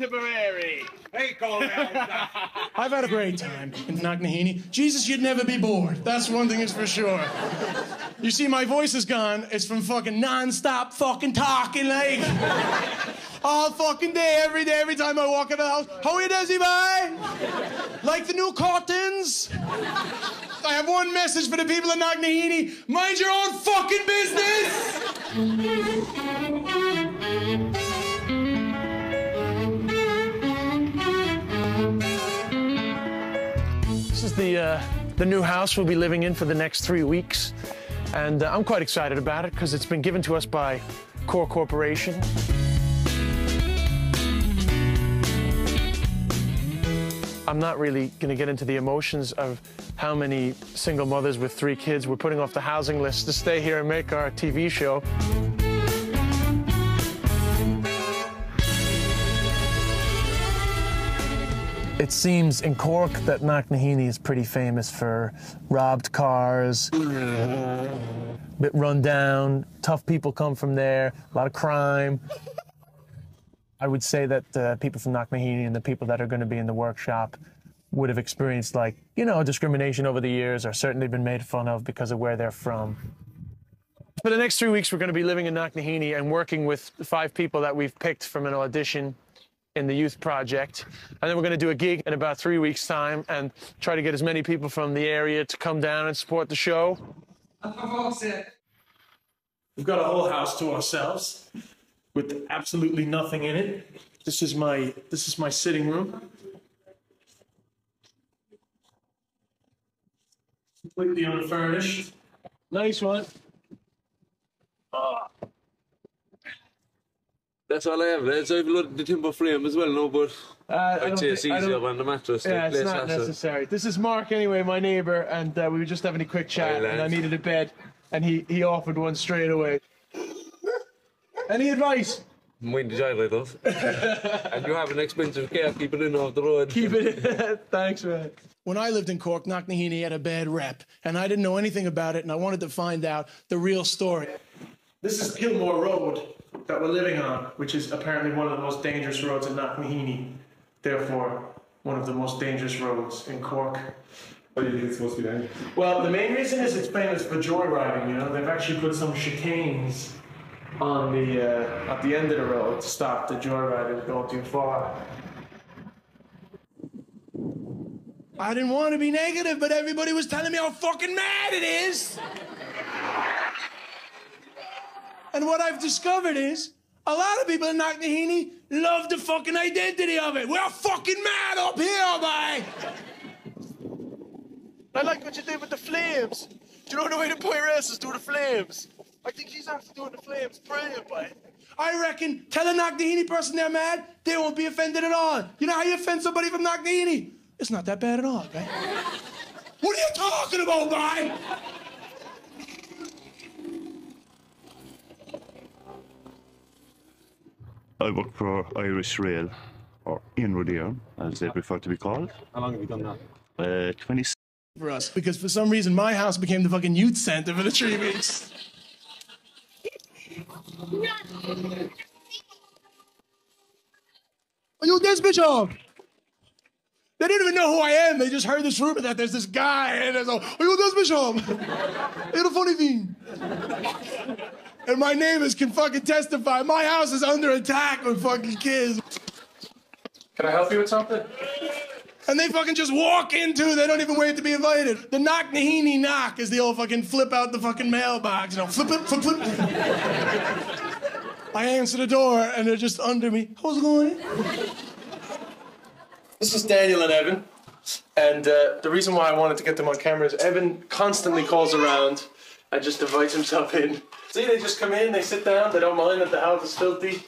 Tipperary. Hey, call I've had a great time in knocknaheeney. Jesus, you'd never be bored. That's one thing is for sure. You see, my voice is gone. It's from fucking non-stop fucking talking, like, all fucking day, every time I walk in the house. How are you, Desi, boy? Like the new curtains? I have one message for the people of knocknaheeney. Mind your own fucking business! This is the new house we'll be living in for the next 3 weeks. And I'm quite excited about it because it's been given to us by Cork Corporation. I'm not really going to get into the emotions of how many single mothers with 3 kids were putting off the housing list to stay here and make our TV show. It seems in Cork that knocknaheeney is pretty famous for robbed cars, a bit run down, tough people come from there, a lot of crime. I would say that people from knocknaheeney and the people that are going to be in the workshop would have experienced, like, you know, discrimination over the years, or certainly been made fun of because of where they're from. For the next 3 weeks, we're going to be living in knocknaheeney and working with 5 people that we've picked from an audition in the youth project. And then we're going to do a gig in about 3 weeks' time and try to get as many people from the area to come down and support the show. We've got a whole house to ourselves with absolutely nothing in it. This is my sitting room. Completely unfurnished. Nice one. That's all I have. So I've loaded the timber frame as well, no, but I'd say it's easier on the mattress. Yeah, it's not necessary. This is Mark anyway, my neighbour, and we were just having a quick chat, and I needed a bed, and he offered one straight away. Any advice? Mind the jar, little. And you have an expensive car, keep it in off the road. Keep it. Thanks, man. When I lived in Cork, knocknaheeney had a bad rep, and I didn't know anything about it, and I wanted to find out the real story. This is Kilmore Road that we're living on, which is apparently one of the most dangerous roads in knocknaheeney. Therefore, one of the most dangerous roads in Cork. Why do you think it's supposed to be dangerous? Well, the main reason is it's famous for joyriding, you know. They've actually put some chicanes on the at the end of the road to stop the joyriders going too far. I didn't want to be negative, but everybody was telling me how fucking mad it is. And what I've discovered is a lot of people in knocknaheeney love the fucking identity of it. We're fucking mad up here, boy. I like what you did with the flames. Do you know the way the pirates do the flames? I think he's after doing the flames. Brilliant, boy. I reckon tell a knocknaheeney person they're mad, they won't be offended at all. You know how you offend somebody from knocknaheeney? It's not that bad at all, right? What are you talking about, boy? I work for Irish Rail, or Inrodier, as they prefer to be called. How long have you done that? 26. For us, because for some reason my house became the fucking youth center for the 3 weeks. Are you this bitch off? They didn't even know who I am. They just heard this rumor that there's this guy, and they're like, are you this bitch off? You're the funny thing. And my neighbors can fucking testify. My house is under attack with fucking kids. Can I help you with something? And they fucking just walk into, they don't even wait to be invited. The knocknaheeney knock is the old fucking flip out the fucking mailbox, you know, flip it, flip, flip. I answer the door and they're just under me. How's it going? This is Daniel and Evan. And the reason why I wanted to get them on camera is Evan constantly calls around and just invites himself in. See, they just come in, they sit down, they don't mind that the house is filthy.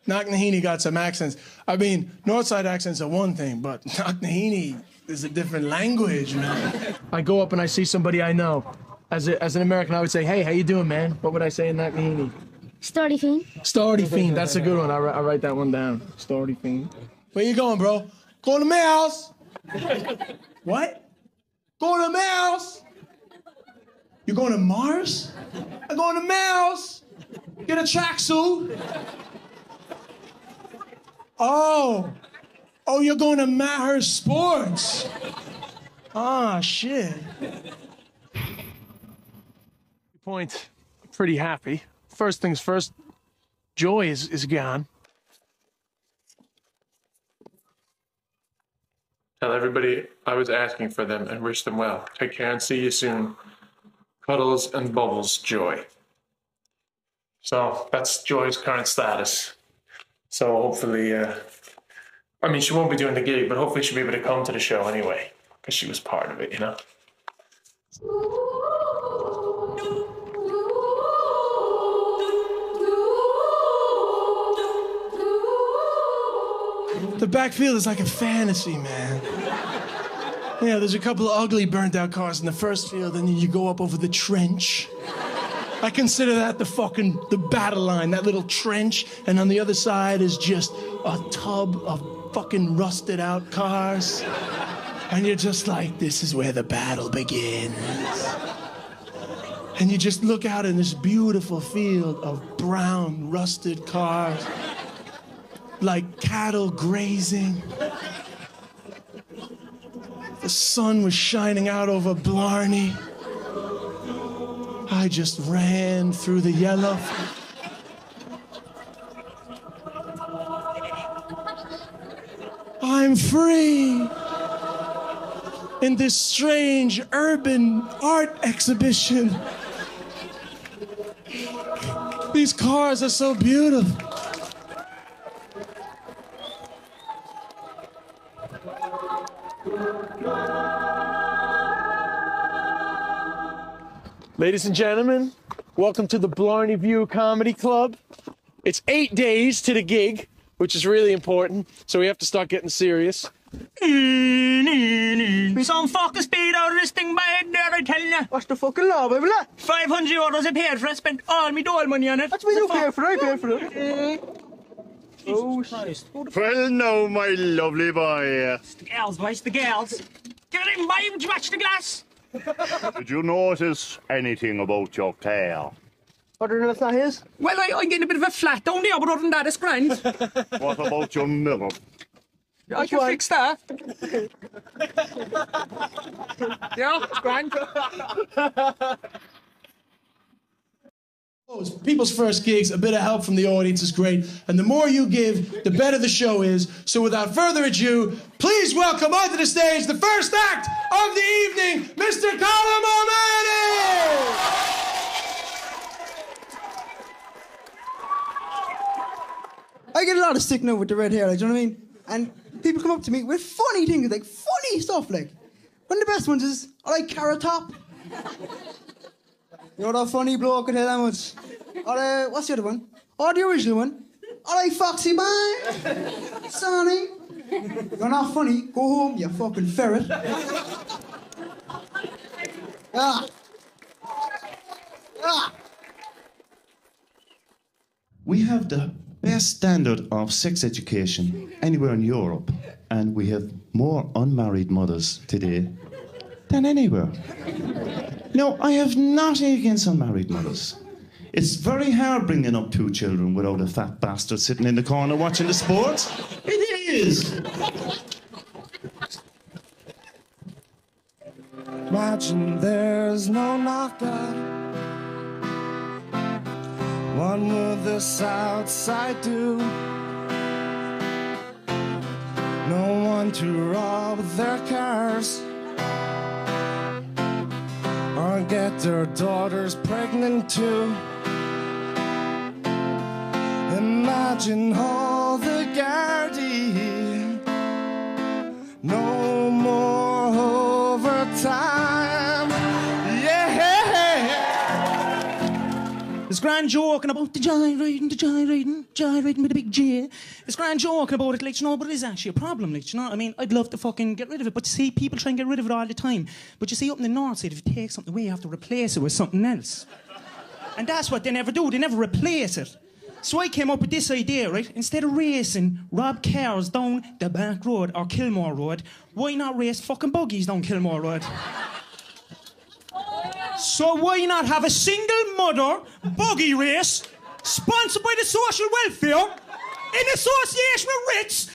Knocknaheeney got some accents. I mean, Northside accents are one thing, but Knocknaheeney is a different language, man. I go up and I see somebody I know. As an American, I would say, hey, how you doing, man? What would I say in Knocknaheeney? Starty fiend. Starty fiend, that's a good one. I write that one down. Starty fiend. Where you going, bro? Going to my house. What? Going to my house? You going to Mars? I'm going to Mouse. Get a tracksuit. Oh, you're going to Maher Sports. Ah, shit. Point. Pretty happy. First things first, Joy is gone. Tell everybody I was asking for them and wish them well. Take care and see you soon. Cuddles and Bubbles, Joy. So that's Joy's current status. So hopefully, I mean, she won't be doing the gig, but hopefully she'll be able to come to the show anyway, because she was part of it, you know? The backfield is like a fantasy, man. Yeah, there's a couple of ugly burnt out cars in the first field, and then you go up over the trench. I consider that the battle line, that little trench, and on the other side is just a tub of fucking rusted out cars. And you're just like, this is where the battle begins. And you just look out in this beautiful field of brown, rusted cars, like cattle grazing. The sun was shining out over Blarney. I just ran through the yellow. I'm free in this strange urban art exhibition. These cars are so beautiful. Ladies and gentlemen, welcome to the Blarney View Comedy Club. It's 8 days to the gig, which is really important, so we have to start getting serious. We some fucking speed out of this thing by head there, I tell ya. What's the fucking law, baby? 500 euros I paid for it, spent all my dole money on it. That's what you pay for, I pay for it. Oh, Christ. Well, no, my lovely boy. The girls, boys, the girls. Get in, boy, would you watch the glass? Did you notice anything about your car? Other than it's not his? Well, I'm getting a bit of a flat down there, but other than that, it's grand. What about your mirror? I can fix that. Yeah, it's grand. People's first gigs, a bit of help from the audience is great. And the more you give, the better the show is. So without further ado, please welcome onto the stage the first act of the evening, Mr. Colin O'Mahony! I get a lot of stick now with the red hair, like, do you know what I mean? And people come up to me with funny things, like funny stuff, like. One of the best ones is, I like Carrot Top. You're that funny bloke, I tell you that much. Or, what's the other one? Or the original one. I like Foxy Boy. Sonny. You're not funny, go home, you fucking ferret. Ah. Ah. We have the best standard of sex education anywhere in Europe, and we have more unmarried mothers today than anywhere. No, I have nothing against unmarried mothers. It's very hard bringing up 2 children without a fat bastard sitting in the corner watching the sports. It is. Imagine there's no knocker. What would this outside do? No one to rob their cars or get their daughters pregnant too. Imagine all the Gardaí, no more overtime. Yeah. There's grand joking about the gyrating with a big J. There's grand joking about it, like, you know, but it is actually a problem, like, you know what I mean? I'd love to fucking get rid of it, but you see, people try and get rid of it all the time. But you see, up in the north side, if you take something away, you have to replace it with something else. And that's what they never do, they never replace it. So I came up with this idea, right? Instead of racing rob cars down the back road or Kilmore Road, why not race fucking buggies down Kilmore Road? So why not have a single mother buggy race sponsored by the social welfare in association with Ritz.